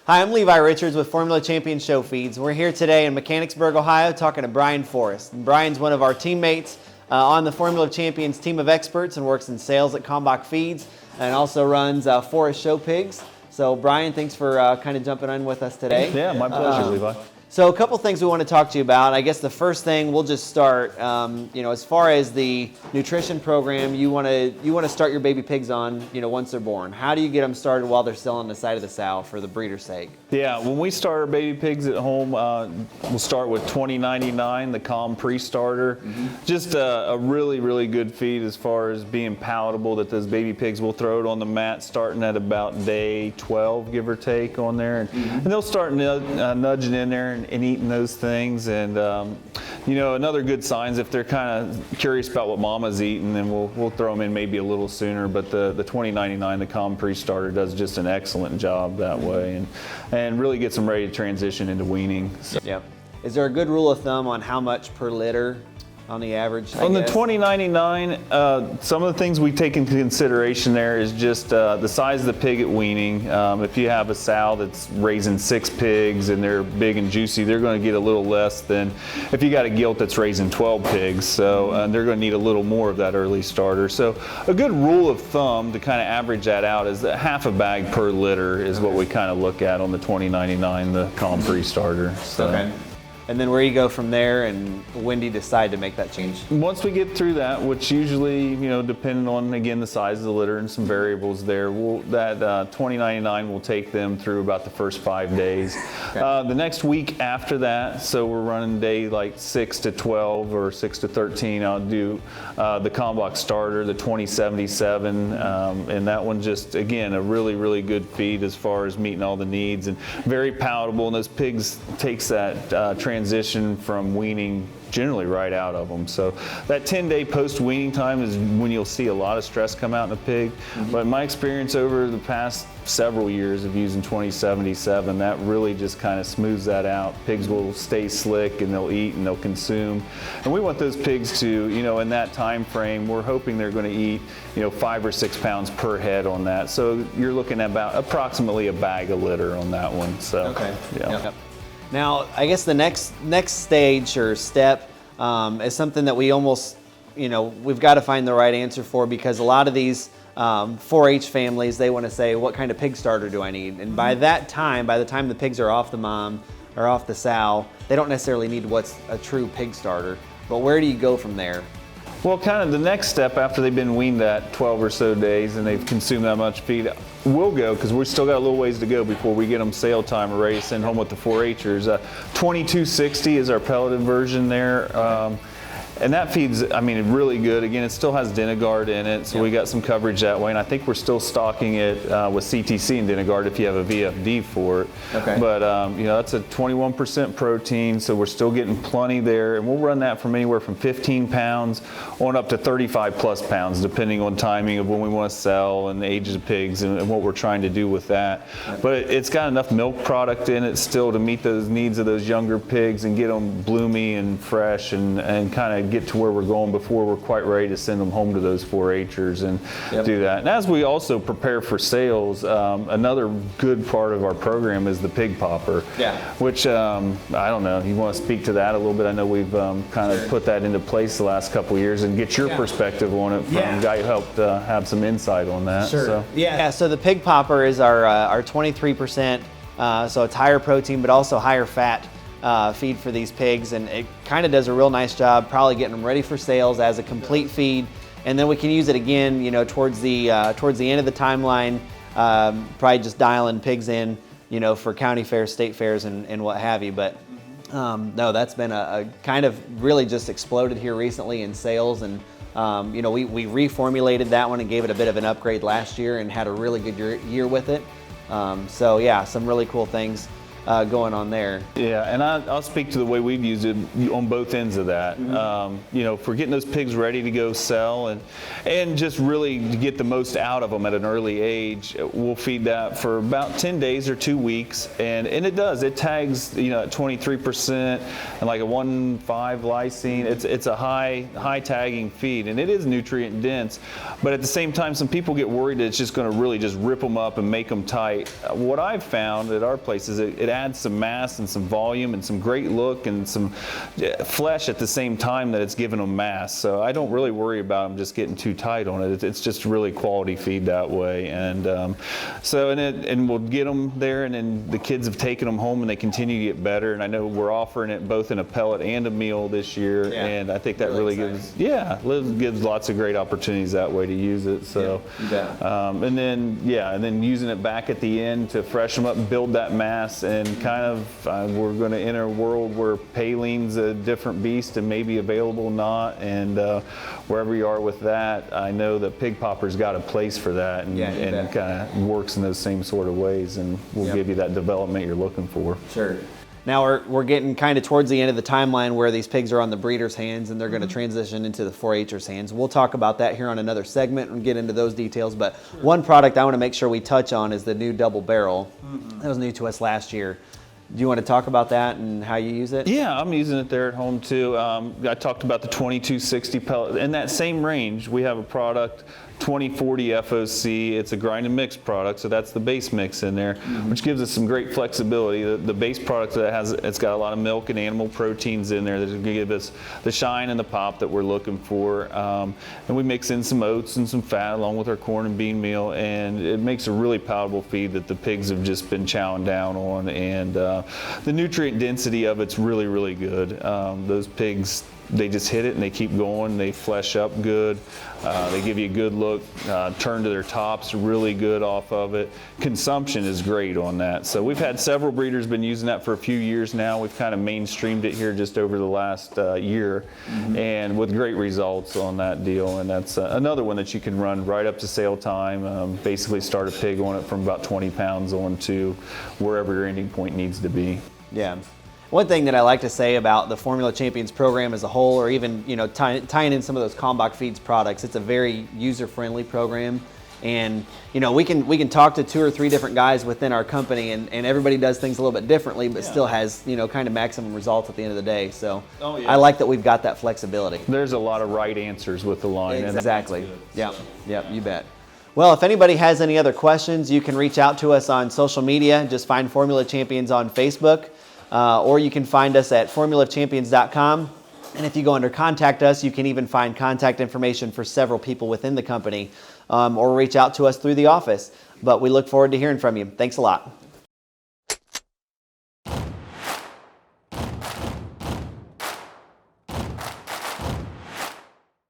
Hi, I'm Levi Richards with Formula Champion Show Feeds. We're here today in Mechanicsburg, Ohio, talking to Brian Forrest. And Brian's one of our teammates on the Formula Champions team of experts and works in sales at Kalmbach Feeds and also runs Forrest Show Pigs. So Brian, thanks for kind of jumping on with us today. Yeah, my pleasure, Levi. So a couple things we want to talk to you about. I guess the first thing we'll just start. As far as the nutrition program, you want to start your baby pigs on, once they're born. How do you get them started while they're still on the side of the sow for the breeder's sake? Yeah, when we start our baby pigs at home, we'll start with 2099, the Calm Pre-Starter. Just a really, really good feed as far as being palatable. That those baby pigs will throw it on the mat starting at about day 12, give or take, on there, and they'll start nudging in there and eating those things. And another good sign is if they're kind of curious about what mama's eating, then we'll throw them in maybe a little sooner. But the 2099, the Calm Pre-Starter, does just an excellent job that way, and really gets them ready to transition into weaning. So. Yep. Is there a good rule of thumb on how much per litter on the average? On the 2099, some of the things we take into consideration there is just the size of the pig at weaning. If you have a sow that's raising 6 pigs and they're big and juicy, they're going to get a little less than if you got a gilt that's raising 12 pigs. So they're going to need a little more of that early starter. So a good rule of thumb to kind of average that out is that half a bag per litter is what we kind of look at on the 2099, the Calm Pre-Starter. So. Okay. And then where you go from there, and when do you decide to make that change? Once we get through that, which usually, depending on, again, the size of the litter and some variables there, that 2099 will take them through about the first 5 days. Okay. The next week after that, so we're running day like 6 to 12 or 6 to 13, I'll do the Kalmbach Starter, the 2077, and that one just, again, a really, really good feed as far as meeting all the needs and very palatable. And those pigs takes that transition from weaning generally right out of them. So that 10-day post-weaning time is when you'll see a lot of stress come out in a pig. But in my experience over the past several years of using 2077, that really just kind of smooths that out. Pigs will stay slick and they'll eat and they'll consume. And we want those pigs to, in that time frame, we're hoping they're going to eat, 5 or 6 pounds per head on that. So you're looking at about approximately a bag of litter on that one. So, okay. Yeah. Yep. Now, I guess the next stage or step is something that we almost, we've got to find the right answer for, because a lot of these 4-H families, they want to say, what kind of pig starter do I need? And by the time the pigs are off the mom or off the sow, they don't necessarily need what's a true pig starter. But where do you go from there? Well, kind of the next step after they've been weaned that 12 or so days and they've consumed that much feed, we'll go, because we've still got a little ways to go before we get them sale time or ready to send home with the 4-Hers. 2260 is our pelleted version there. And that feeds, really good. Again, it still has Denagard in it, so we got some coverage that way. And I think we're still stocking it with CTC and Denagard if you have a VFD for it. Okay. But, that's a 21% protein, so we're still getting plenty there. And we'll run that from anywhere from 15 pounds on up to 35 plus pounds, depending on timing of when we want to sell and the ages of pigs and what we're trying to do with that. But it's got enough milk product in it still to meet those needs of those younger pigs and get them bloomy and fresh and kind of get to where we're going before we're quite ready to send them home to those 4-Hers and do that. And as we also prepare for sales, another good part of our program is the pig popper, which I don't know, you want to speak to that a little bit? I know we've kind of put that into place the last couple of years and get your perspective on it from a guy who helped have some insight on that. Sure. So. So the pig popper is our 23%, so it's higher protein but also higher fat feed for these pigs, and it kind of does a real nice job probably getting them ready for sales as a complete feed. And then we can use it again, towards the end of the timeline, probably just dialing pigs in, for county fairs, state fairs, and what have you. But no, that's been a kind of really just exploded here recently in sales. And we reformulated that one and gave it a bit of an upgrade last year and had a really good year with it. So yeah, some really cool things. going on there. Yeah, and I'll speak to the way we've used it on both ends of that. You know, for getting those pigs ready to go sell and just really to get the most out of them at an early age, we'll feed that for about 10 days or 2 weeks, and it tags, you know, at 23% and like a 1.5 lysine. It's a high tagging feed, and it is nutrient dense, but at the same time, some people get worried that it's just going to really just rip them up and make them tight. What I've found at our place is it adds some mass and some volume and some great look and some flesh at the same time that it's giving them mass. So I don't really worry about them just getting too tight on it. It's just really quality feed that way. And and we'll get them there, and then the kids have taken them home and they continue to get better. And I know we're offering it both in a pellet and a meal this year. Yeah. And I think that really gives lots of great opportunities that way to use it. So and then using it back at the end to freshen them up and build that mass. And kind of we're going to enter a world where Palene's a different beast and maybe available not, and wherever you are with that, I know that Pig Popper's got a place for that, and kind of works in those same sort of ways, and will give you that development you're looking for. Sure. Now we're getting kind of towards the end of the timeline where these pigs are on the breeder's hands and they're going to transition into the 4-H'ers hands. We'll talk about that here on another segment and get into those details. But one product I want to make sure we touch on is the new double barrel. That was new to us last year. Do you want to talk about that and how you use it? Yeah, I'm using it there at home too. I talked about the 2260 pellet. In that same range, we have a product, 2040 FOC. It's a grind and mix product, so that's the base mix in there, which gives us some great flexibility. The base product it's got a lot of milk and animal proteins in there that are going to give us the shine and the pop that we're looking for. And we mix in some oats and some fat along with our corn and bean meal, and it makes a really palatable feed that the pigs have just been chowing down on. And the nutrient density of it's really, really good. Those pigs, they just hit it and they keep going. They flesh up good. They give you a good look. Turn to their tops really good off of it. Consumption is great on that. So we've had several breeders been using that for a few years now. We've kind of mainstreamed it here just over the last year, and with great results on that deal. And that's another one that you can run right up to sale time. Basically start a pig on it from about 20 pounds on to wherever your ending point needs to be. Yeah. One thing that I like to say about the Formula Champions program as a whole, or even tying in some of those Kalmbach Feeds products, it's a very user-friendly program, and we can talk to 2 or 3 different guys within our company, and everybody does things a little bit differently, but still has kind of maximum results at the end of the day. So I like that we've got that flexibility. There's a lot of right answers with the line. Exactly. Yep, you bet. Well, if anybody has any other questions, you can reach out to us on social media. Just find Formula Champions on Facebook. Or you can find us at formulaofchampions.com. And if you go under Contact Us, you can even find contact information for several people within the company, or reach out to us through the office. But we look forward to hearing from you. Thanks a lot.